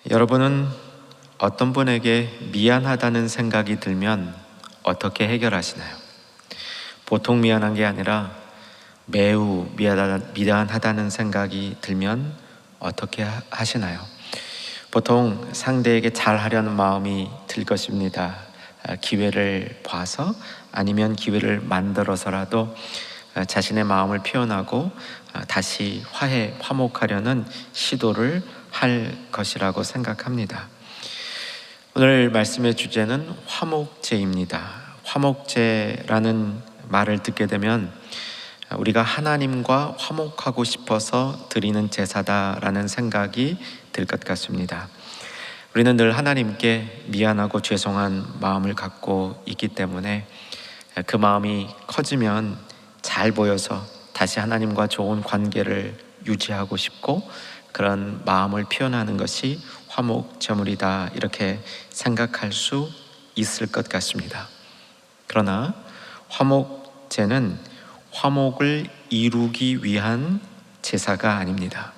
여러분은 어떤 분에게 미안하다는 생각이 들면 어떻게 해결하시나요? 보통 미안한 게 아니라 매우 미안하다는 생각이 들면 어떻게 하시나요? 보통 상대에게 잘하려는 마음이 들 것입니다. 기회를 봐서 아니면 기회를 만들어서라도 자신의 마음을 표현하고 다시 화목하려는 시도를 할 것이라고 생각합니다. 오늘 말씀의 주제는 화목제입니다. 화목제라는 말을 듣게 되면 우리가 하나님과 화목하고 싶어서 드리는 제사다라는 생각이 들 것 같습니다. 우리는 늘 하나님께 미안하고 죄송한 마음을 갖고 있기 때문에 그 마음이 커지면 잘 보여서 다시 하나님과 좋은 관계를 유지하고 싶고 그런 마음을 표현하는 것이 화목제물이다 이렇게 생각할 수 있을 것 같습니다. 그러나 화목제는 화목을 이루기 위한 제사가 아닙니다.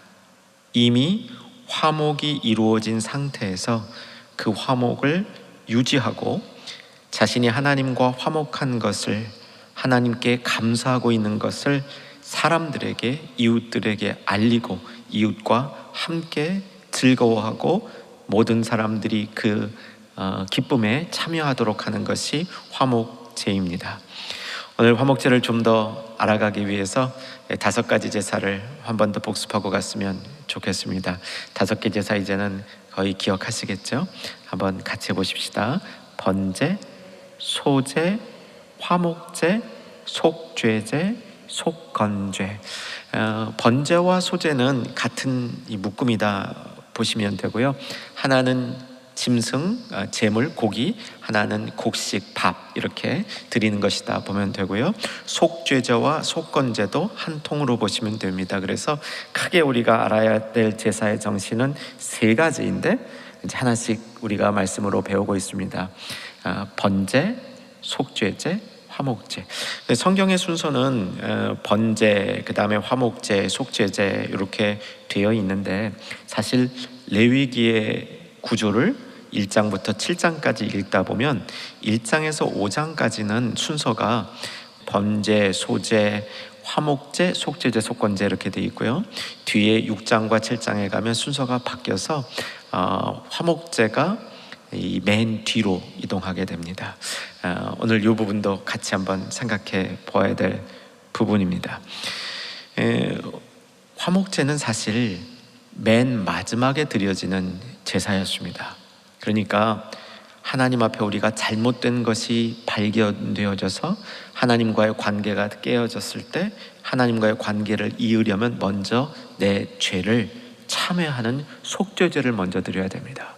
이미 화목이 이루어진 상태에서 그 화목을 유지하고 자신이 하나님과 화목한 것을 하나님께 감사하고 있는 것을 사람들에게 이웃들에게 알리고 이웃과 함께 즐거워하고 모든 사람들이 그 기쁨에 참여하도록 하는 것이 화목제입니다. 오늘 화목제를 좀 더 알아가기 위해서 5가지 제사를 한 번 더 복습하고 갔으면 좋겠습니다. 5개 제사 이제는 거의 기억하시겠죠? 한번 같이 해보십시다. 번제, 소제, 화목제, 속죄제, 속건죄. 번제와 소제는 같은 이 묶음이다 보시면 되고요. 하나는 짐승, 제물, 고기, 하나는 곡식, 밥 이렇게 드리는 것이다 보면 되고요. 속죄제와 속건제도 한 통으로 보시면 됩니다. 그래서 크게 우리가 알아야 될 제사의 정신은 3가지인데 이제 하나씩 우리가 말씀으로 배우고 있습니다. 번제, 속죄제, 화목제. 성경의 순서는 번제, 그 다음에 화목제, 속죄제 이렇게 되어 있는데 사실 레위기의 구조를 1장부터 7장까지 읽다 보면 1장에서 5장까지는 순서가 번제, 소제, 화목제, 속죄제, 속건제 이렇게 되어 있고요. 뒤에 6장과 7장에 가면 순서가 바뀌어서 화목제가 맨 뒤로 이동하게 됩니다. 오늘 이 부분도 같이 한번 생각해 보아야 될 부분입니다. 화목제는 사실 맨 마지막에 드려지는 제사였습니다. 그러니까 하나님 앞에 우리가 잘못된 것이 발견되어져서 하나님과의 관계가 깨어졌을 때 하나님과의 관계를 이으려면 먼저 내 죄를 참회하는 속죄제를 먼저 드려야 됩니다.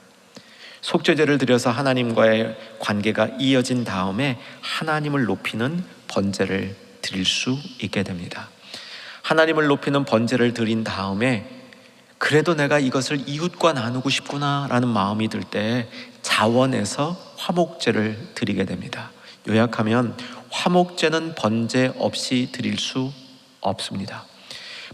속죄제를 드려서 하나님과의 관계가 이어진 다음에 하나님을 높이는 번제를 드릴 수 있게 됩니다. 하나님을 높이는 번제를 드린 다음에 그래도 내가 이것을 이웃과 나누고 싶구나 라는 마음이 들 때 자원해서 화목제를 드리게 됩니다. 요약하면 화목제는 번제 없이 드릴 수 없습니다.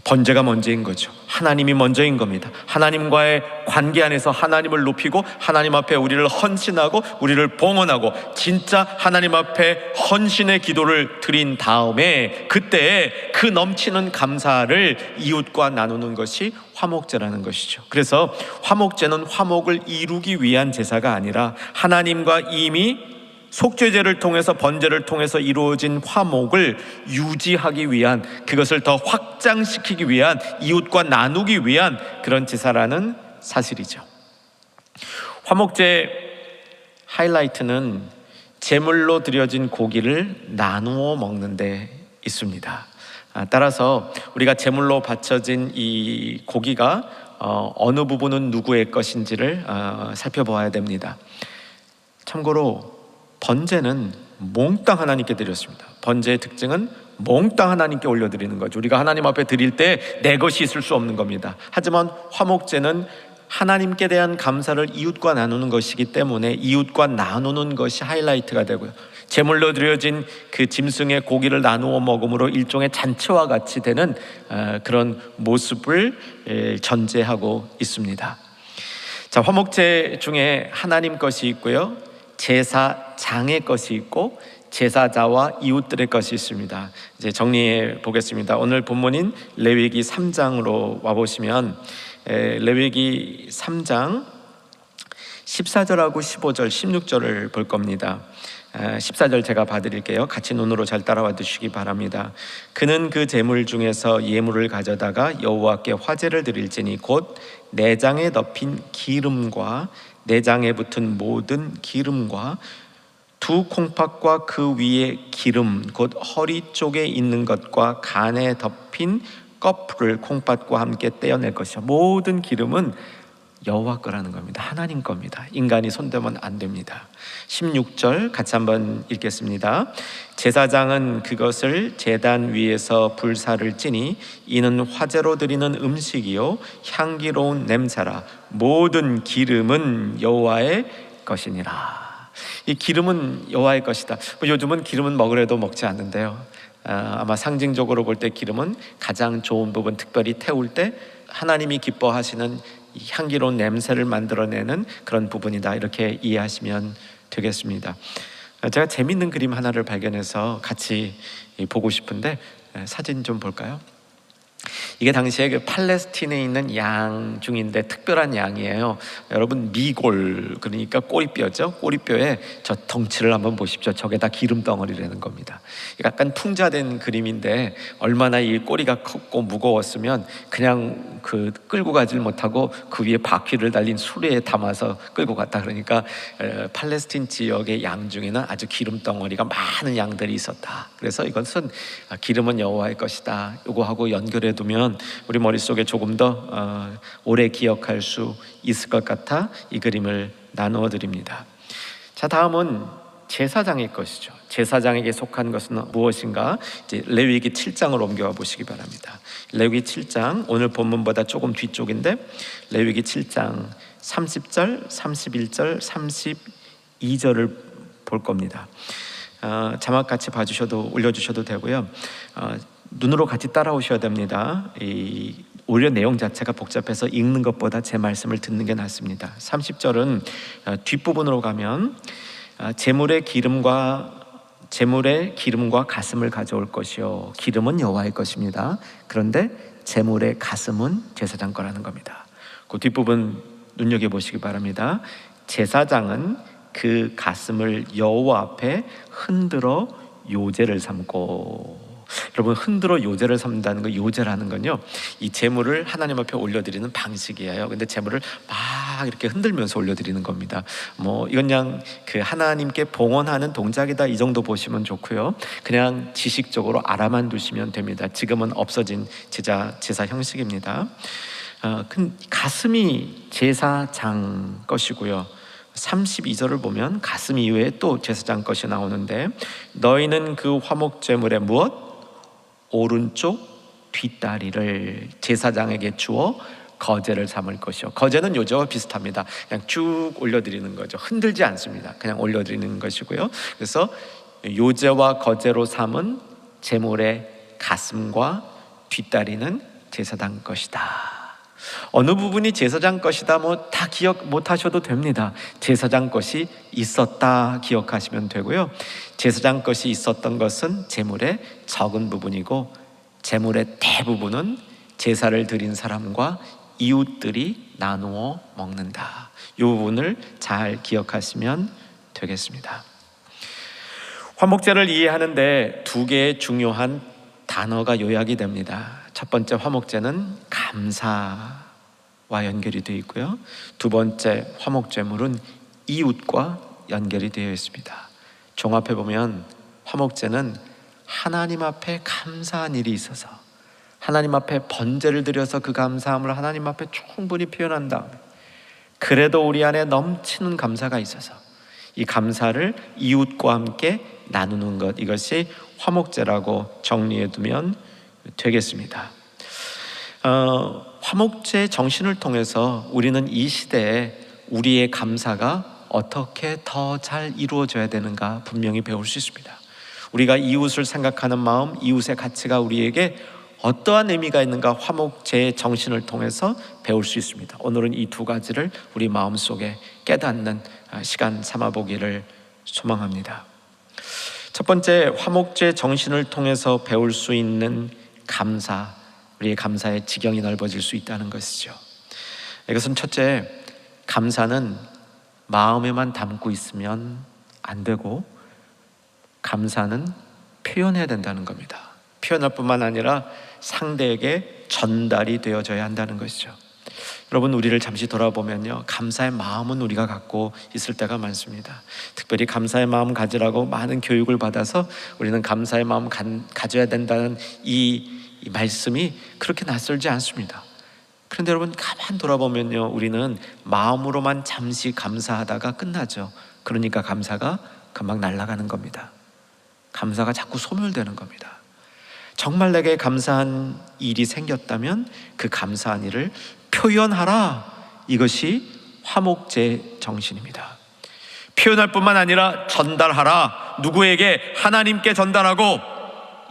번제가 먼저인 거죠. 하나님이 먼저인 겁니다. 하나님과의 관계 안에서 하나님을 높이고 하나님 앞에 우리를 헌신하고 우리를 봉헌하고 진짜 하나님 앞에 헌신의 기도를 드린 다음에 그때 그 넘치는 감사를 이웃과 나누는 것이 화목제라는 것이죠. 그래서 화목제는 화목을 이루기 위한 제사가 아니라 하나님과 이미 속죄제를 통해서 번제를 통해서 이루어진 화목을 유지하기 위한, 그것을 더 확장시키기 위한, 이웃과 나누기 위한 그런 제사라는 사실이죠. 화목제 하이라이트는 제물로 드려진 고기를 나누어 먹는 데 있습니다. 따라서 우리가 제물로 바쳐진 이 고기가 어느 부분은 누구의 것인지를 살펴보아야 됩니다. 참고로 번제는 몽땅 하나님께 드렸습니다. 번제의 특징은 몽땅 하나님께 올려드리는 거죠. 우리가 하나님 앞에 드릴 때 내 것이 있을 수 없는 겁니다. 하지만 화목제는 하나님께 대한 감사를 이웃과 나누는 것이기 때문에 이웃과 나누는 것이 하이라이트가 되고요. 제물로 드려진 그 짐승의 고기를 나누어 먹음으로 일종의 잔치와 같이 되는 그런 모습을 전제하고 있습니다. 자, 화목제 중에 하나님 것이 있고요, 제사장의 것이 있고 제사자와 이웃들의 것이 있습니다. 이제 정리해 보겠습니다. 오늘 본문인 레위기 3장으로 와 보시면 레위기 3장 14절하고 15절, 16절을 볼 겁니다. 14절 제가 봐드릴게요. 같이 눈으로 잘 따라와 주시기 바랍니다. 그는 그 제물 중에서 예물을 가져다가 여호와께 화제를 드릴지니 곧 내장에 덮인 기름과 내장에 붙은 모든 기름과 두 콩팥과 그 위에 기름 곧 허리 쪽에 있는 것과 간에 덮인 꺼풀을 콩팥과 함께 떼어낼 것이요, 모든 기름은 여호와 거라는 겁니다. 하나님 겁니다. 인간이 손대면 안 됩니다. 16절 같이 한번 읽겠습니다. 제사장은 그것을 제단 위에서 불사를 찌니 이는 화제로 드리는 음식이요 향기로운 냄새라. 모든 기름은 여호와의 것이니라. 이 기름은 여호와의 것이다. 요즘은 기름은 먹으려도 먹지 않는데요, 아마 상징적으로 볼 때 기름은 가장 좋은 부분, 특별히 태울 때 하나님이 기뻐하시는 향기로운 냄새를 만들어내는 그런 부분이다, 이렇게 이해하시면 되겠습니다. 제가 재밌는 그림 하나를 발견해서 같이 보고 싶은데 사진 좀 볼까요? 이게 당시에 그 팔레스틴에 있는 양 중인데 특별한 양이에요. 여러분, 미골, 그러니까 꼬리뼈죠. 꼬리뼈에 저 덩치를 한번 보십시오. 저게 다 기름 덩어리라는 겁니다. 약간 풍자된 그림인데 얼마나 이 꼬리가 컸고 무거웠으면 그냥 그 끌고 가질 못하고 그 위에 바퀴를 달린 수레에 담아서 끌고 갔다. 그러니까 팔레스틴 지역의 양 중에는 아주 기름 덩어리가 많은 양들이 있었다. 그래서 이것은 기름은 여호와의 것이다, 요거하고 연결해 두면 우리 머릿속에 조금 더 오래 기억할 수 있을 것 같아 이 그림을 나누어 드립니다. 자, 다음은 제사장의 것이죠. 제사장에게 속한 것은 무엇인가? 이제 레위기 7장으로 옮겨와 보시기 바랍니다. 레위기 7장, 오늘 본문보다 조금 뒤쪽인데 레위기 7장 30절, 31절, 32절을 볼 겁니다. 자막 같이 봐주셔도, 올려주셔도 되고요, 눈으로 같이 따라오셔야 됩니다. 오히려 내용 자체가 복잡해서 읽는 것보다 제 말씀을 듣는 게 낫습니다. 30절은 뒷부분으로 가면 제물의 기름과 가슴을 가져올 것이요, 기름은 여호와의 것입니다. 그런데 제물의 가슴은 제사장 거라는 겁니다. 그 뒷부분 눈여겨보시기 바랍니다. 제사장은 그 가슴을 여호와 앞에 흔들어 요제를 삼고, 여러분, 흔들어 요제를 삼는다는 거, 요제라는 건요, 이 제물을 하나님 앞에 올려드리는 방식이에요. 근데 제물을 막 이렇게 흔들면서 올려드리는 겁니다. 이건 그냥 그 하나님께 봉헌하는 동작이다, 이 정도 보시면 좋고요, 그냥 지식적으로 알아만 두시면 됩니다. 지금은 없어진 제사 형식입니다. 가슴이 제사장 것이고요, 32절을 보면 가슴 이외에 또 제사장 것이 나오는데, 너희는 그 화목제물에 무엇? 오른쪽 뒷다리를 제사장에게 주어 거제를 삼을 것이요. 거제는 요제와 비슷합니다. 그냥 쭉 올려드리는 거죠. 흔들지 않습니다. 그냥 올려드리는 것이고요. 그래서 요제와 거제로 삼은 제물의 가슴과 뒷다리는 제사장 것이다. 어느 부분이 제사장 것이다, 다 기억 못 하셔도 됩니다. 제사장 것이 있었다 기억하시면 되고요, 제사장 것이 있었던 것은 제물의 적은 부분이고 제물의 대부분은 제사를 드린 사람과 이웃들이 나누어 먹는다. 이 부분을 잘 기억하시면 되겠습니다. 화목제를 이해하는데 두 개의 중요한 단어가 요약이 됩니다. 첫 번째, 화목제는 감사와 연결이 되어 있고요, 두 번째, 화목제물은 이웃과 연결이 되어 있습니다. 종합해 보면 화목제는 하나님 앞에 감사한 일이 있어서 하나님 앞에 번제를 드려서 그 감사함을 하나님 앞에 충분히 표현한 다음에 그래도 우리 안에 넘치는 감사가 있어서 이 감사를 이웃과 함께 나누는 것, 이것이 화목제라고 정리해 두면 되겠습니다. 화목제의 정신을 통해서 우리는 이 시대에 우리의 감사가 어떻게 더 잘 이루어져야 되는가 분명히 배울 수 있습니다. 우리가 이웃을 생각하는 마음, 이웃의 가치가 우리에게 어떠한 의미가 있는가 화목제의 정신을 통해서 배울 수 있습니다. 오늘은 이 두 가지를 우리 마음속에 깨닫는 시간 삼아보기를 소망합니다. 첫 번째, 화목제 정신을 통해서 배울 수 있는 감사, 우리의 감사의 지경이 넓어질 수 있다는 것이죠. 이것은 첫째, 감사는 마음에만 담고 있으면 안 되고 감사는 표현해야 된다는 겁니다. 표현할 뿐만 아니라 상대에게 전달이 되어져야 한다는 것이죠. 여러분, 우리를 잠시 돌아보면요, 감사의 마음은 우리가 갖고 있을 때가 많습니다. 특별히 감사의 마음 가지라고 많은 교육을 받아서 우리는 감사의 마음 가져야 된다는 이 말씀이 그렇게 낯설지 않습니다. 그런데 여러분, 가만 돌아보면요, 우리는 마음으로만 잠시 감사하다가 끝나죠. 그러니까 감사가 금방 날아가는 겁니다. 감사가 자꾸 소멸되는 겁니다. 정말 내게 감사한 일이 생겼다면 그 감사한 일을 표현하라. 이것이 화목제 정신입니다. 표현할 뿐만 아니라 전달하라. 누구에게? 하나님께 전달하고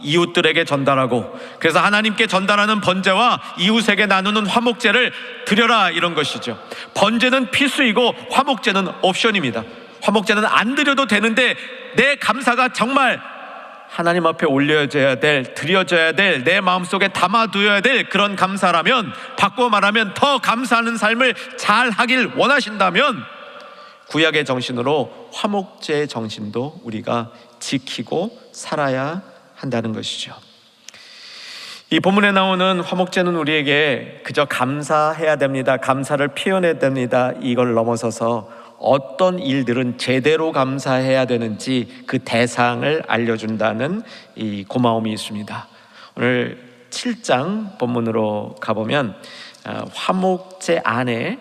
이웃들에게 전달하고, 그래서 하나님께 전달하는 번제와 이웃에게 나누는 화목제를 드려라, 이런 것이죠. 번제는 필수이고 화목제는 옵션입니다. 화목제는 안 드려도 되는데 내 감사가 정말 하나님 앞에 올려져야 될, 드려져야 될, 내 마음속에 담아두어야 될 그런 감사라면, 바꿔 말하면 더 감사하는 삶을 잘 하길 원하신다면 구약의 정신으로 화목제의 정신도 우리가 지키고 살아야 한다는 것이죠. 이 본문에 나오는 화목제는 우리에게 그저 감사해야 됩니다, 감사를 표현해야 됩니다, 이걸 넘어서서 어떤 일들은 제대로 감사해야 되는지 그 대상을 알려준다는 이 고마움이 있습니다. 오늘 7장 본문으로 가보면 화목제 안에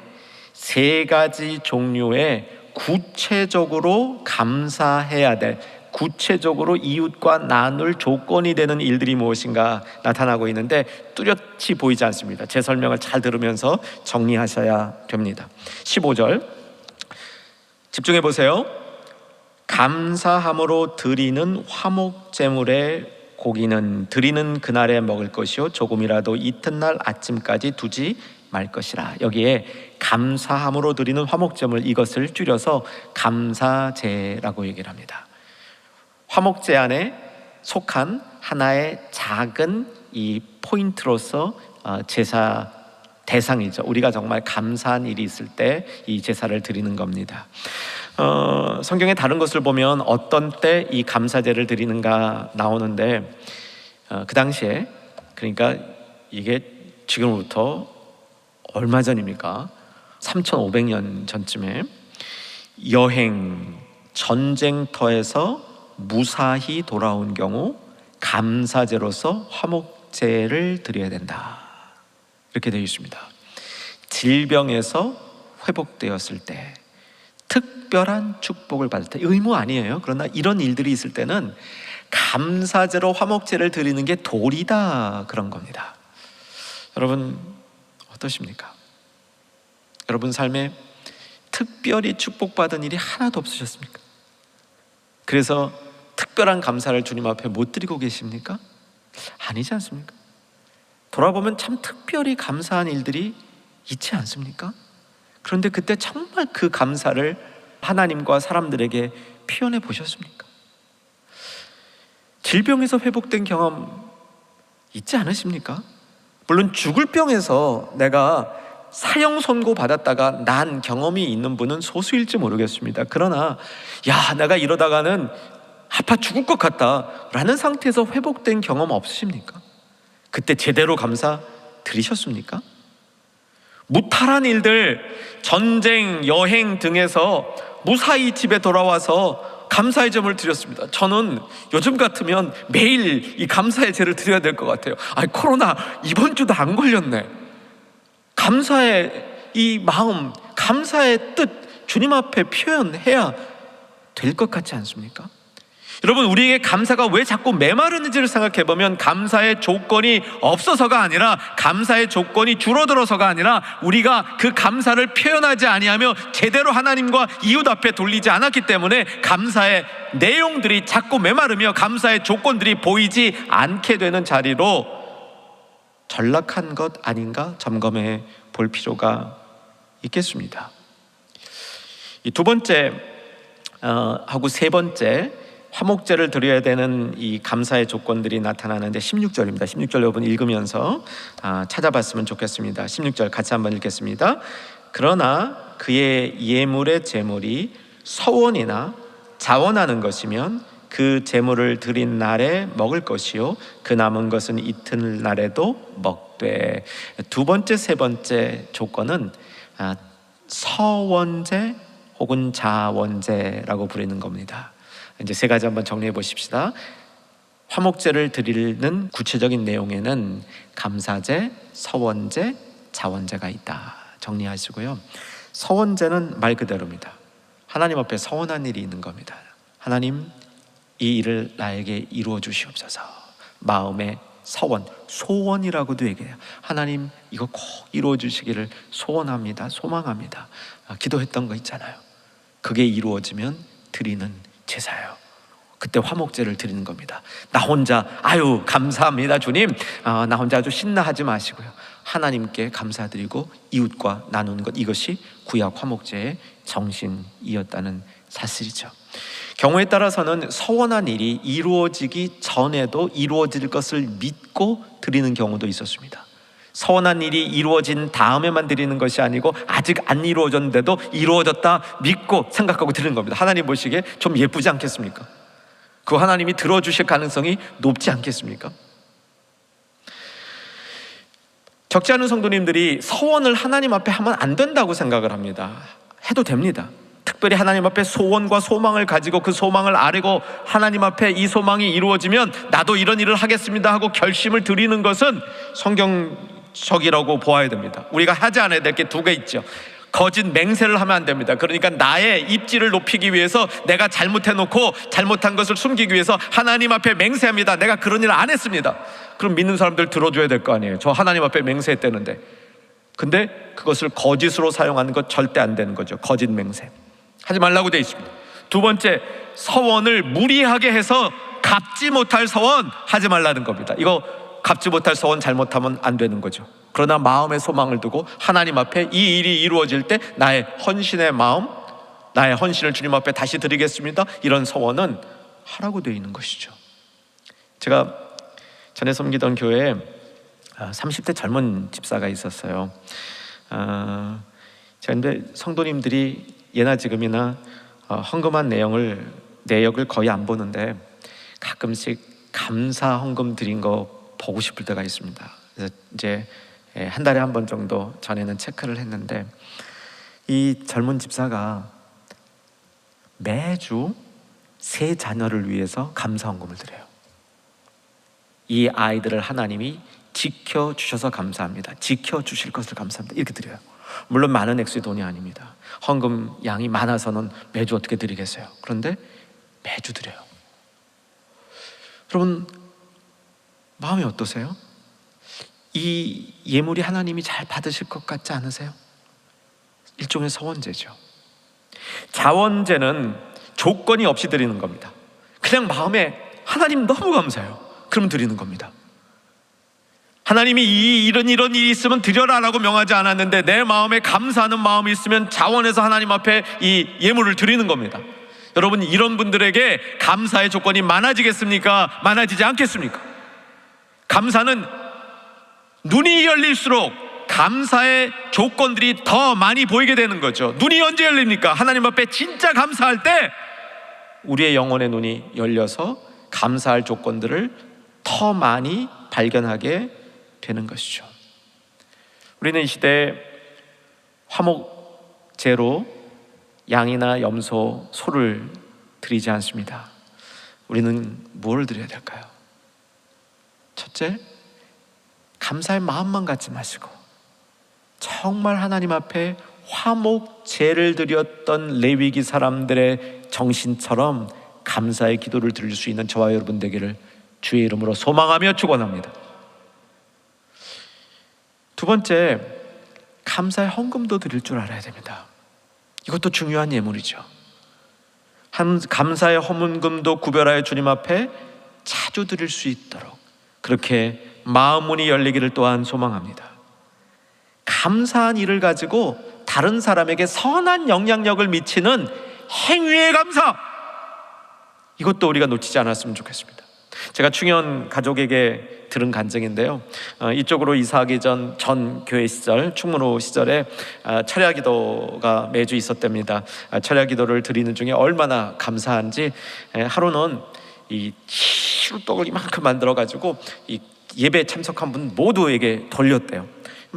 세 가지 종류의 구체적으로 감사해야 될, 구체적으로 이웃과 나눌 조건이 되는 일들이 무엇인가 나타나고 있는데 뚜렷이 보이지 않습니다. 제 설명을 잘 들으면서 정리하셔야 됩니다. 15절 집중해 보세요. 감사함으로 드리는 화목제물의 고기는 드리는 그날에 먹을 것이요 조금이라도 이튿날 아침까지 두지 말 것이라. 여기에 감사함으로 드리는 화목제물, 이것을 줄여서 감사제라고 얘기를 합니다. 화목제 안에 속한 하나의 작은 이 포인트로서 제사 대상이죠. 우리가 정말 감사한 일이 있을 때 이 제사를 드리는 겁니다. 성경의 다른 것을 보면 어떤 때 이 감사제를 드리는가 나오는데 그 당시에, 그러니까 이게 지금부터 얼마 전입니까? 3500년 전쯤에 여행, 전쟁터에서 무사히 돌아온 경우 감사제로서 화목제를 드려야 된다, 이렇게 되어 있습니다. 질병에서 회복되었을 때, 특별한 축복을 받을 때, 의무 아니에요. 그러나 이런 일들이 있을 때는 감사제로 화목제를 드리는 게 도리다, 그런 겁니다. 여러분 어떠십니까? 여러분 삶에 특별히 축복받은 일이 하나도 없으셨습니까? 그래서 특별한 감사를 주님 앞에 못 드리고 계십니까? 아니지 않습니까? 돌아보면 참 특별히 감사한 일들이 있지 않습니까? 그런데 그때 정말 그 감사를 하나님과 사람들에게 표현해 보셨습니까? 질병에서 회복된 경험 있지 않으십니까? 물론 죽을 병에서 내가 사형 선고 받았다가 난 경험이 있는 분은 소수일지 모르겠습니다. 그러나 내가 이러다가는 아파 죽을 것 같다 라는 상태에서 회복된 경험 없으십니까? 그때 제대로 감사 드리셨습니까? 무탈한 일들, 전쟁, 여행 등에서 무사히 집에 돌아와서 감사의 점을 드렸습니다. 저는 요즘 같으면 매일 이 감사의 제를 드려야 될 것 같아요. 코로나 이번 주도 안 걸렸네. 감사의 이 마음, 감사의 뜻 주님 앞에 표현해야 될 것 같지 않습니까? 여러분, 우리에게 감사가 왜 자꾸 메마르는지를 생각해보면 감사의 조건이 없어서가 아니라, 감사의 조건이 줄어들어서가 아니라, 우리가 그 감사를 표현하지 아니하며 제대로 하나님과 이웃 앞에 돌리지 않았기 때문에 감사의 내용들이 자꾸 메마르며 감사의 조건들이 보이지 않게 되는 자리로 전락한 것 아닌가 점검해 볼 필요가 있겠습니다. 이 두 번째 하고 세 번째 화목제를 드려야 되는 이 감사의 조건들이 나타나는데 16절입니다. 16절 여러분 읽으면서 찾아봤으면 좋겠습니다. 16절 같이 한번 읽겠습니다. 그러나 그의 예물의 제물이 서원이나 자원하는 것이면 그 제물을 드린 날에 먹을 것이요 그 남은 것은 이튿날에도 먹되. 두 번째 세 번째 조건은 서원제 혹은 자원제라고 부르는 겁니다. 이제 세 가지 한번 정리해 보십시다. 화목제를 드리는 구체적인 내용에는 감사제, 서원제, 자원제가 있다. 정리하시고요. 서원제는 말 그대로입니다. 하나님 앞에 서원한 일이 있는 겁니다. 하나님, 이 일을 나에게 이루어 주시옵소서. 마음의 서원, 소원이라고도 얘기해요. 하나님, 이거 꼭 이루어 주시기를 소원합니다. 소망합니다. 기도했던 거 있잖아요. 그게 이루어지면 드리는 제사예요. 그때 화목제를 드리는 겁니다. 나 혼자 아유 감사합니다 주님, 나 혼자 아주 신나하지 마시고요. 하나님께 감사드리고 이웃과 나누는 것, 이것이 구약 화목제의 정신이었다는 사실이죠. 경우에 따라서는 서원한 일이 이루어지기 전에도 이루어질 것을 믿고 드리는 경우도 있었습니다. 서원한 일이 이루어진 다음에만 드리는 것이 아니고 아직 안 이루어졌는데도 이루어졌다 믿고 생각하고 드리는 겁니다. 하나님 보시기에 좀 예쁘지 않겠습니까? 그 하나님이 들어주실 가능성이 높지 않겠습니까? 적지 않은 성도님들이 서원을 하나님 앞에 하면 안 된다고 생각을 합니다. 해도 됩니다. 특별히 하나님 앞에 소원과 소망을 가지고 그 소망을 아뢰고 하나님 앞에 이 소망이 이루어지면 나도 이런 일을 하겠습니다 하고 결심을 드리는 것은 성경적이라고 보아야 됩니다. 우리가 하지 않아야 될 게 두 개 있죠. 거짓 맹세를 하면 안 됩니다. 그러니까 나의 입지를 높이기 위해서 내가 잘못해놓고 잘못한 것을 숨기기 위해서 하나님 앞에 맹세합니다. 내가 그런 일을 안 했습니다. 그럼 믿는 사람들 들어줘야 될 거 아니에요. 저 하나님 앞에 맹세했다는데. 근데 그것을 거짓으로 사용하는 것 절대 안 되는 거죠. 거짓 맹세 하지 말라고 되어 있습니다. 두 번째, 서원을 무리하게 해서 갚지 못할 서원 하지 말라는 겁니다. 이거 갚지 못할 서원 잘못하면 안 되는 거죠. 그러나 마음의 소망을 두고 하나님 앞에 이 일이 이루어질 때 나의 헌신의 마음, 나의 헌신을 주님 앞에 다시 드리겠습니다, 이런 서원은 하라고 되어 있는 것이죠. 제가 전에 섬기던 교회에 30대 젊은 집사가 있었어요. 근데 성도님들이 예나 지금이나 헌금한 내역을 거의 안 보는데 가끔씩 감사 헌금 드린 거 보고 싶을 때가 있습니다. 그래서 이제 한 달에 한 번 정도 전에는 체크를 했는데 이 젊은 집사가 매주 세 자녀를 위해서 감사 헌금을 드려요. 이 아이들을 하나님이 지켜주셔서 감사합니다. 지켜주실 것을 감사합니다. 이렇게 드려요. 물론 많은 액수의 돈이 아닙니다. 헌금 양이 많아서는 매주 어떻게 드리겠어요. 그런데 매주 드려요. 여러분 마음이 어떠세요? 이 예물이 하나님이 잘 받으실 것 같지 않으세요? 일종의 서원제죠. 자원제는 조건이 없이 드리는 겁니다. 그냥 마음에 하나님 너무 감사해요. 그럼 드리는 겁니다. 하나님이 이런 일이 있으면 드려라라고 명하지 않았는데 내 마음에 감사하는 마음이 있으면 자원해서 하나님 앞에 이 예물을 드리는 겁니다. 여러분 이런 분들에게 감사의 조건이 많아지겠습니까? 많아지지 않겠습니까? 감사는 눈이 열릴수록 감사의 조건들이 더 많이 보이게 되는 거죠. 눈이 언제 열립니까? 하나님 앞에 진짜 감사할 때 우리의 영혼의 눈이 열려서 감사할 조건들을 더 많이 발견하게 되는 것이죠. 우리는 이 시대에 화목제로 양이나 염소, 소를 드리지 않습니다. 우리는 뭘 드려야 될까요? 첫째, 감사의 마음만 갖지 마시고 정말 하나님 앞에 화목제를 드렸던 레위기 사람들의 정신처럼 감사의 기도를 드릴 수 있는 저와 여러분 되기를 주의 이름으로 소망하며 축원합니다. 두 번째, 감사의 헌금도 드릴 줄 알아야 됩니다. 이것도 중요한 예물이죠. 감사의 헌금도 구별하여 주님 앞에 자주 드릴 수 있도록 그렇게 마음 문이 열리기를 또한 소망합니다. 감사한 일을 가지고 다른 사람에게 선한 영향력을 미치는 행위의 감사, 이것도 우리가 놓치지 않았으면 좋겠습니다. 제가 충현 가족에게 들은 간증인데요, 이쪽으로 이사하기 전 교회 시절, 충무로 시절에 철야 기도가 매주 있었답니다. 철야 기도를 드리는 중에 얼마나 감사한지 하루는 이 시루떡을 이만큼 만들어 가지고 이 예배에 참석한 분 모두에게 돌렸대요.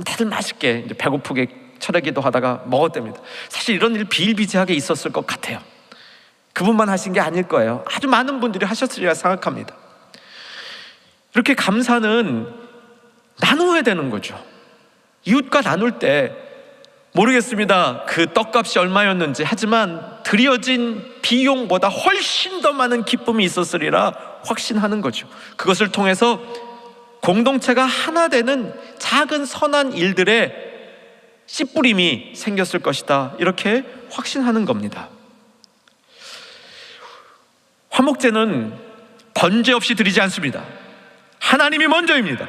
다들 맛있게 이제 배고프게 철야 기도하다가 먹었답니다. 사실 이런 일 비일비재하게 있었을 것 같아요. 그분만 하신 게 아닐 거예요. 아주 많은 분들이 하셨으리라 생각합니다. 이렇게 감사는 나누어야 되는 거죠. 이웃과 나눌 때 모르겠습니다, 그 떡값이 얼마였는지. 하지만 드려진 비용보다 훨씬 더 많은 기쁨이 있었으리라 확신하는 거죠. 그것을 통해서 공동체가 하나 되는 작은 선한 일들의 씨뿌림이 생겼을 것이다, 이렇게 확신하는 겁니다. 화목제는 번제 없이 드리지 않습니다. 하나님이 먼저입니다.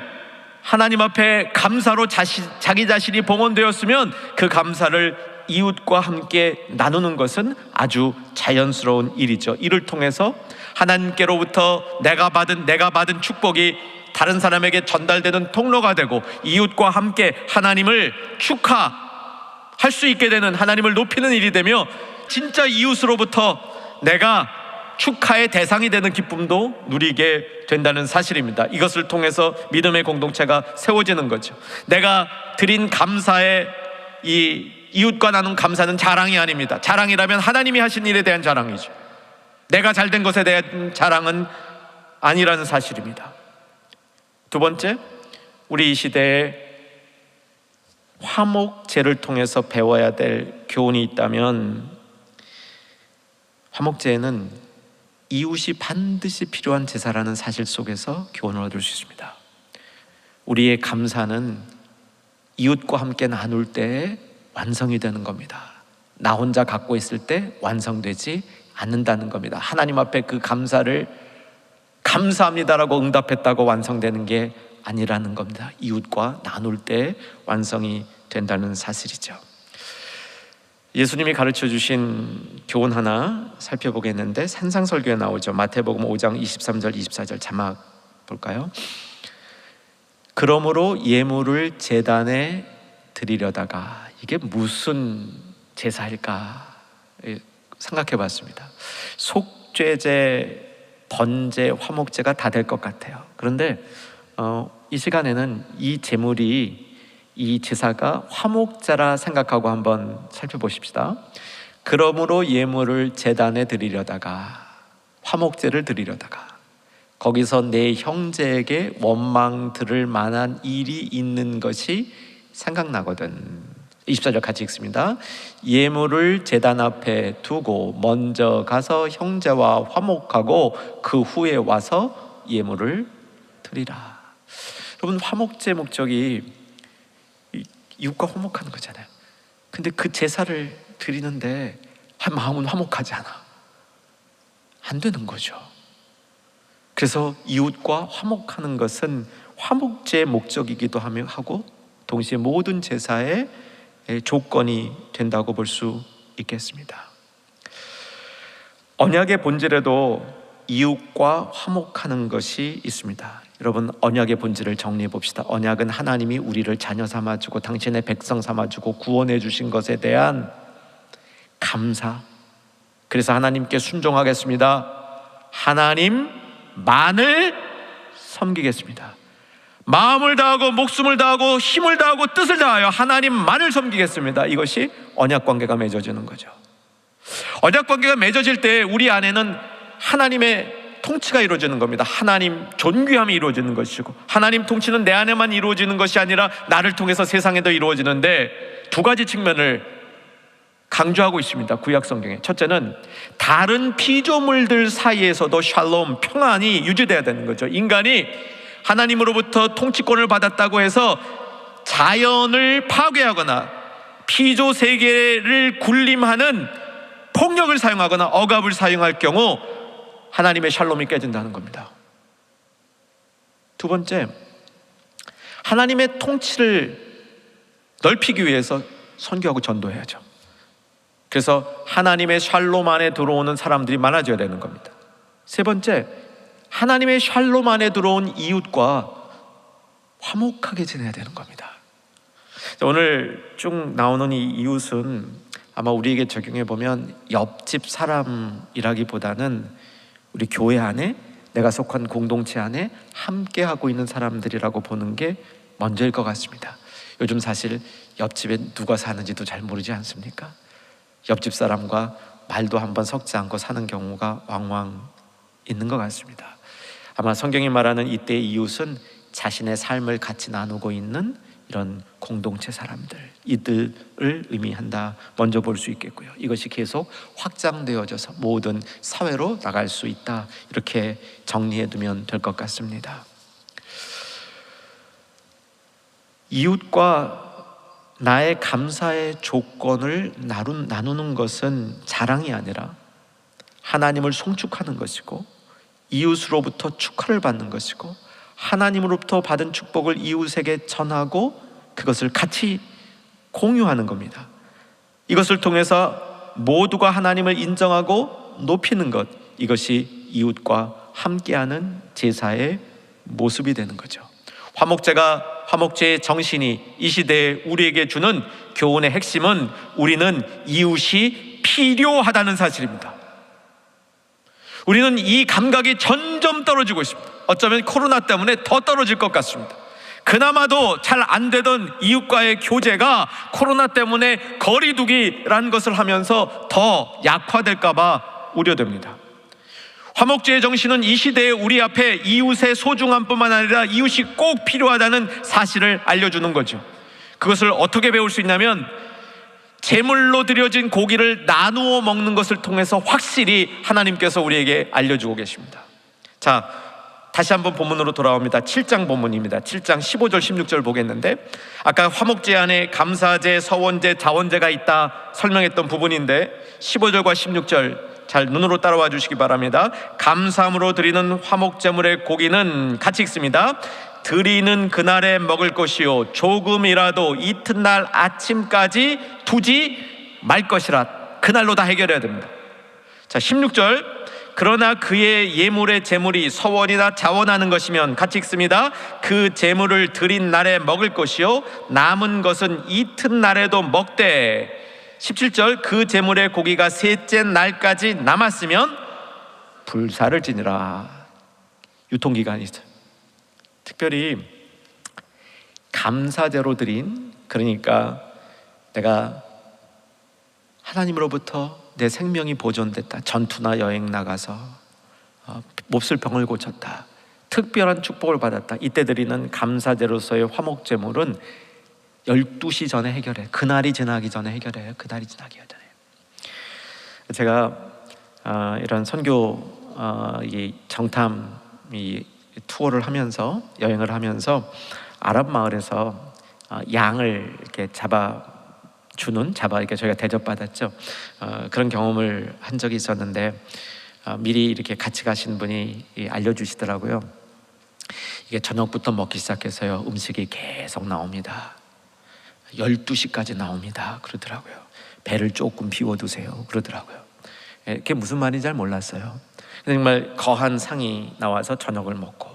하나님 앞에 감사로 자기 자신이 봉헌되었으면 그 감사를 이웃과 함께 나누는 것은 아주 자연스러운 일이죠. 이를 통해서 하나님께로부터 내가 받은 축복이 다른 사람에게 전달되는 통로가 되고, 이웃과 함께 하나님을 축하할 수 있게 되는, 하나님을 높이는 일이 되며, 진짜 이웃으로부터 내가 축하의 대상이 되는 기쁨도 누리게 된다는 사실입니다. 이것을 통해서 믿음의 공동체가 세워지는 거죠. 내가 드린 감사의 이 이웃과 나눈 감사는 자랑이 아닙니다. 자랑이라면 하나님이 하신 일에 대한 자랑이죠. 내가 잘된 것에 대한 자랑은 아니라는 사실입니다. 두 번째, 우리 이 시대에 화목제를 통해서 배워야 될 교훈이 있다면, 화목제에는 이웃이 반드시 필요한 제사라는 사실 속에서 교훈을 얻을 수 있습니다. 우리의 감사는 이웃과 함께 나눌 때 완성이 되는 겁니다. 나 혼자 갖고 있을 때 완성되지 않는다는 겁니다. 하나님 앞에 그 감사를 감사합니다라고 응답했다고 완성되는 게 아니라는 겁니다. 이웃과 나눌 때 완성이 된다는 사실이죠. 예수님이 가르쳐 주신 교훈 하나 살펴보겠는데, 산상설교에 나오죠. 마태복음 5장 23절 24절 자막 볼까요? 그러므로 예물을 제단에 드리려다가, 이게 무슨 제사일까 생각해 봤습니다. 속죄제, 번제, 화목제가 다 될 것 같아요. 그런데 이 시간에는 이 제물이, 이 제사가 화목제라 생각하고 한번 살펴보십시다. 그러므로 예물을 제단에 드리려다가, 화목제를 드리려다가, 거기서 내 형제에게 원망 들을 만한 일이 있는 것이 생각나거든. 24절 같이 읽습니다. 예물을 제단 앞에 두고 먼저 가서 형제와 화목하고 그 후에 와서 예물을 드리라. 여러분, 화목제 목적이 이웃과 화목하는 거잖아요. 근데 그 제사를 드리는데 마음은 화목하지 않아. 안 되는 거죠. 그래서 이웃과 화목하는 것은 화목제의 목적이기도 하고, 동시에 모든 제사의 조건이 된다고 볼 수 있겠습니다. 언약의 본질에도 이웃과 화목하는 것이 있습니다. 여러분, 언약의 본질을 정리해 봅시다. 언약은 하나님이 우리를 자녀 삼아주고 당신의 백성 삼아주고 구원해 주신 것에 대한 감사. 그래서 하나님께 순종하겠습니다. 하나님만을 섬기겠습니다. 마음을 다하고 목숨을 다하고 힘을 다하고 뜻을 다하여 하나님만을 섬기겠습니다. 이것이 언약 관계가 맺어지는 거죠. 언약 관계가 맺어질 때 우리 안에는 하나님의 통치가 이루어지는 겁니다. 하나님 존귀함이 이루어지는 것이고, 하나님 통치는 내 안에만 이루어지는 것이 아니라 나를 통해서 세상에도 이루어지는데, 두 가지 측면을 강조하고 있습니다. 구약 성경에. 첫째는 다른 피조물들 사이에서도 샬롬, 평안이 유지돼야 되는 거죠. 인간이 하나님으로부터 통치권을 받았다고 해서 자연을 파괴하거나 피조 세계를 군림하는 폭력을 사용하거나 억압을 사용할 경우 하나님의 샬롬이 깨진다는 겁니다. 두 번째, 하나님의 통치를 넓히기 위해서 선교하고 전도해야죠. 그래서 하나님의 샬롬 안에 들어오는 사람들이 많아져야 되는 겁니다. 세 번째, 하나님의 샬롬 안에 들어온 이웃과 화목하게 지내야 되는 겁니다. 오늘 쭉 나오는 이 이웃은 아마 우리에게 적용해 보면 옆집 사람이라기보다는 우리 교회 안에, 내가 속한 공동체 안에 함께 하고 있는 사람들이라고 보는 게 먼저일 것 같습니다. 요즘 사실 옆집에 누가 사는지도 잘 모르지 않습니까? 옆집 사람과 말도 한번 섞지 않고 사는 경우가 왕왕 있는 것 같습니다. 아마 성경이 말하는 이때의 이웃은 자신의 삶을 같이 나누고 있는 이런 공동체 사람들, 이들을 의미한다, 먼저 볼 수 있겠고요. 이것이 계속 확장되어져서 모든 사회로 나갈 수 있다, 이렇게 정리해두면 될 것 같습니다. 이웃과 나의 감사의 조건을 나누는 것은 자랑이 아니라 하나님을 송축하는 것이고, 이웃으로부터 축하를 받는 것이고, 하나님으로부터 받은 축복을 이웃에게 전하고 그것을 같이 공유하는 겁니다. 이것을 통해서 모두가 하나님을 인정하고 높이는 것, 이것이 이웃과 함께하는 제사의 모습이 되는 거죠. 화목제의 정신이 이 시대에 우리에게 주는 교훈의 핵심은 우리는 이웃이 필요하다는 사실입니다. 우리는 이 감각이 점점 떨어지고 있습니다. 어쩌면 코로나 때문에 더 떨어질 것 같습니다. 그나마도 잘 안 되던 이웃과의 교제가 코로나 때문에 거리두기라는 것을 하면서 더 약화될까 봐 우려됩니다. 화목제의 정신은 이 시대에 우리 앞에 이웃의 소중함뿐만 아니라 이웃이 꼭 필요하다는 사실을 알려주는 거죠. 그것을 어떻게 배울 수 있냐면 제물로 드려진 고기를 나누어 먹는 것을 통해서 확실히 하나님께서 우리에게 알려주고 계십니다. 자, 다시 한번 본문으로 돌아옵니다. 7장 본문입니다. 7장 15절 16절 보겠는데, 아까 화목제 안에 감사제, 서원제, 자원제가 있다 설명했던 부분인데 15절과 16절 잘 눈으로 따라와 주시기 바랍니다. 감사함으로 드리는 화목제물의 고기는 같이 읽습니다. 드리는 그날에 먹을 것이요 조금이라도 이튿날 아침까지 두지 말 것이라. 그날로 다 해결해야 됩니다. 자, 16절, 그러나 그의 예물의 제물이 서원이나 자원하는 것이면 같이 읽습니다. 그 제물을 드린 날에 먹을 것이요 남은 것은 이튿날에도 먹되. 17절, 그 제물의 고기가 셋째 날까지 남았으면 불사를 지니라. 유통기간이 있어요. 특별히 감사제로 드린, 그러니까 내가 하나님으로부터 내 생명이 보존됐다, 전투나 여행 나가서 몹쓸 병을 고쳤다, 특별한 축복을 받았다, 이때 드리는 감사제로서의 화목제물은 12시 전에 해결해. 그날이 지나기 전에 해결해요. 그날이 지나기 전에. 제가 이런 선교 이 정탐 이 투어를 하면서, 여행을 하면서 아랍 마을에서 양을 이렇게 이렇게 저희가 대접받았죠. 그런 경험을 한 적이 있었는데 미리 이렇게 같이 가신 분이 알려주시더라고요. 이게 저녁부터 먹기 시작해서요, 음식이 계속 나옵니다. 12시까지 나옵니다. 그러더라고요. 배를 조금 비워두세요. 그러더라고요. 그게 무슨 말인지 잘 몰랐어요. 정말 거한 상이 나와서 저녁을 먹고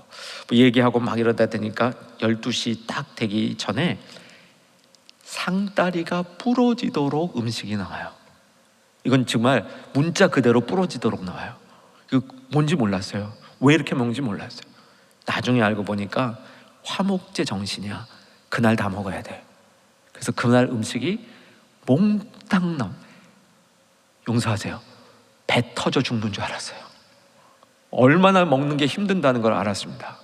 얘기하고 막 이러다 보니까 12시 딱 되기 전에 상다리가 부러지도록 음식이 나와요. 이건 정말 문자 그대로 부러지도록 나와요. 이거 뭔지 몰랐어요. 왜 이렇게 먹는지 몰랐어요. 나중에 알고 보니까 화목제 정신이야. 그날 다 먹어야 돼. 그래서 그날 음식이 몽땅 용서하세요. 배 터져 죽는 줄 알았어요. 얼마나 먹는 게 힘든다는 걸 알았습니다.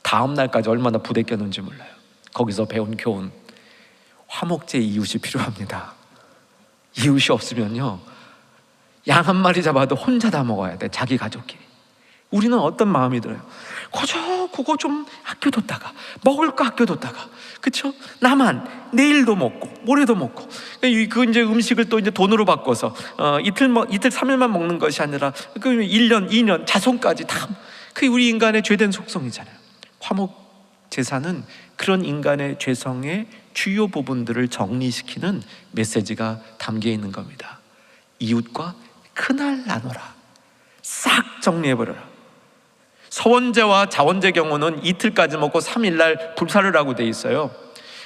다음 날까지 얼마나 부대꼈는지 몰라요. 거기서 배운 교훈, 화목제 이웃이 필요합니다. 이웃이 없으면요, 양 한 마리 잡아도 혼자 다 먹어야 돼. 자기 가족끼리. 우리는 어떤 마음이 들어요? 그거 좀 아껴뒀다가, 먹을 거 아껴뒀다가, 그쵸? 나만 내일도 먹고 모레도 먹고, 그 이제 음식을 또 이제 돈으로 바꿔서 이틀 3일만 먹는 것이 아니라 그 1년 2년 자손까지 다. 그게 우리 인간의 죄된 속성이잖아요. 화목 제사는 그런 인간의 죄성의 주요 부분들을 정리시키는 메시지가 담겨 있는 겁니다. 이웃과 그날 나눠라. 싹 정리해버려라. 서원제와 자원제 경우는 이틀까지 먹고 3일날 불사를 하고 돼 있어요.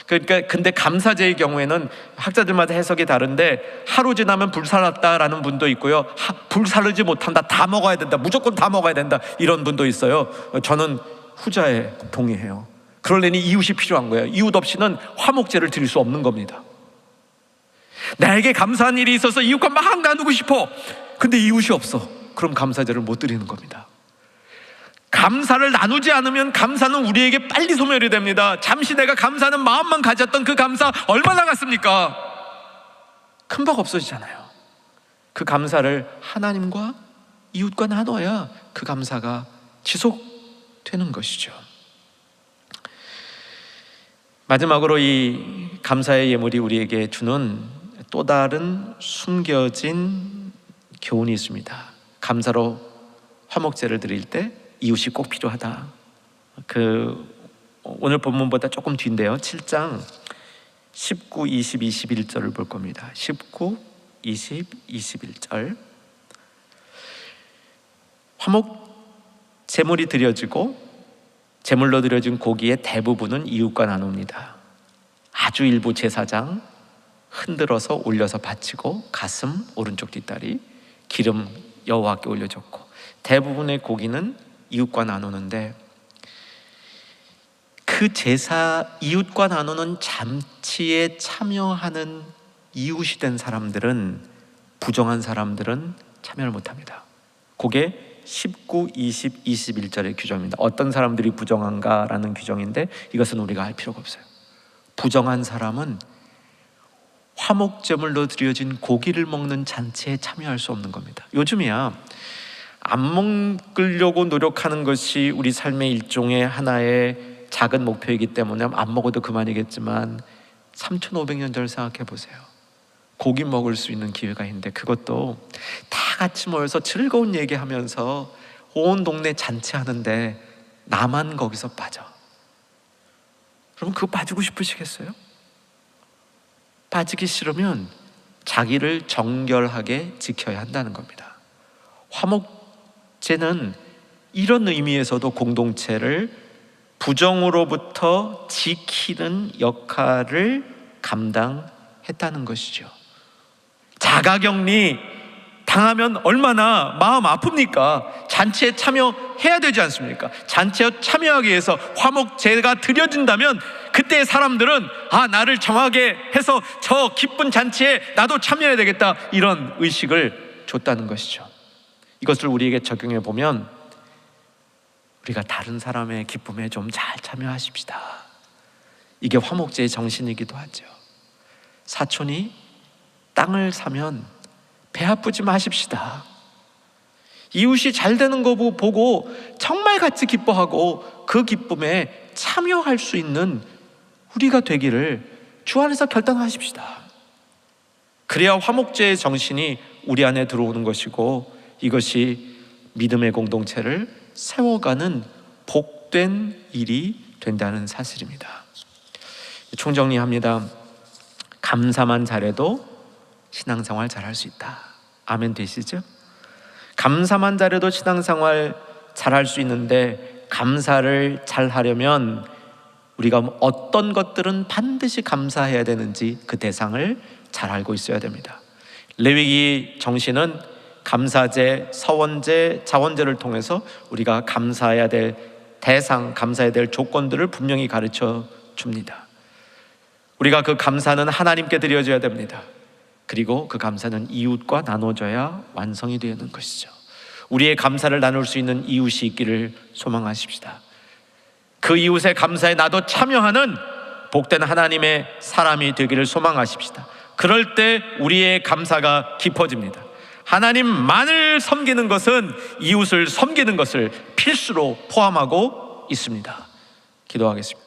그러니까 근데 감사제의 경우에는 학자들마다 해석이 다른데 하루 지나면 불살랐다라는 분도 있고요, 불사르지 못한다, 다 먹어야 된다, 무조건 다 먹어야 된다, 이런 분도 있어요. 저는 후자에 동의해요. 그러려니 이웃이 필요한 거예요. 이웃 없이는 화목제를 드릴 수 없는 겁니다. 나에게 감사한 일이 있어서 이웃과 막 나누고 싶어. 근데 이웃이 없어. 그럼 감사제를 못 드리는 겁니다. 감사를 나누지 않으면 감사는 우리에게 빨리 소멸이 됩니다. 잠시 내가 감사하는 마음만 가졌던 그 감사 얼마나 갔습니까? 금방 없어지잖아요. 그 감사를 하나님과 이웃과 나눠야 그 감사가 지속되는 것이죠. 마지막으로 이 감사의 예물이 우리에게 주는 또 다른 숨겨진 교훈이 있습니다. 감사로 화목제를 드릴 때 이웃이 꼭 필요하다. 오늘 본문보다 조금 뒤인데요, 7장 19, 20, 21절을 볼 겁니다. 19, 20, 21절. 화목 제물이 드려지고 제물로 드려진 고기의 대부분은 이웃과 나눕니다. 아주 일부 제사장 흔들어서 올려서 바치고 가슴, 오른쪽 뒷다리, 기름 여호와께 올려줬고, 대부분의 고기는 이웃과 나누는데, 그 제사 이웃과 나누는 잔치에 참여하는 이웃이 된 사람들은, 부정한 사람들은 참여를 못합니다. 그게 19, 20, 21절의 규정입니다. 어떤 사람들이 부정한가라는 규정인데 이것은 우리가 알 필요가 없어요. 부정한 사람은 화목제물로 드려진 고기를 먹는 잔치에 참여할 수 없는 겁니다. 요즘이야 안 먹으려고 노력하는 것이 우리 삶의 일종의 하나의 작은 목표이기 때문에 안 먹어도 그만이겠지만 3,500년 전을 생각해 보세요. 고기 먹을 수 있는 기회가 있는데 그것도 다 같이 모여서 즐거운 얘기하면서 온 동네 잔치하는데 나만 거기서 빠져. 여러분 그거 빠지고 싶으시겠어요? 빠지기 싫으면 자기를 정결하게 지켜야 한다는 겁니다. 화목제는 이런 의미에서도 공동체를 부정으로부터 지키는 역할을 감당했다는 것이죠. 자가격리 당하면 얼마나 마음 아픕니까? 잔치에 참여해야 되지 않습니까? 잔치에 참여하기 위해서 화목제가 드려진다면 그때 사람들은 나를 정하게 해서 저 기쁜 잔치에 나도 참여해야 되겠다, 이런 의식을 줬다는 것이죠. 이것을 우리에게 적용해 보면 우리가 다른 사람의 기쁨에 좀 잘 참여하십시다. 이게 화목제의 정신이기도 하죠. 사촌이 땅을 사면 배 아프지 마십시다. 이웃이 잘 되는 거 보고 정말 같이 기뻐하고 그 기쁨에 참여할 수 있는 우리가 되기를 주 안에서 결단하십시다. 그래야 화목제의 정신이 우리 안에 들어오는 것이고, 이것이 믿음의 공동체를 세워가는 복된 일이 된다는 사실입니다. 총정리합니다. 감사만 잘해도 신앙생활 잘할 수 있다. 아멘 되시죠? 감사만 잘해도 신앙생활 잘할 수 있는데, 감사를 잘하려면 우리가 어떤 것들은 반드시 감사해야 되는지 그 대상을 잘 알고 있어야 됩니다. 레위기 정신은 감사제, 서원제, 자원제를 통해서 우리가 감사해야 될 대상, 감사해야 될 조건들을 분명히 가르쳐 줍니다. 우리가 그 감사는 하나님께 드려줘야 됩니다. 그리고 그 감사는 이웃과 나눠져야 완성이 되는 것이죠. 우리의 감사를 나눌 수 있는 이웃이 있기를 소망하십시다. 그 이웃의 감사에 나도 참여하는 복된 하나님의 사람이 되기를 소망하십시다. 그럴 때 우리의 감사가 깊어집니다. 하나님만을 섬기는 것은 이웃을 섬기는 것을 필수로 포함하고 있습니다. 기도하겠습니다.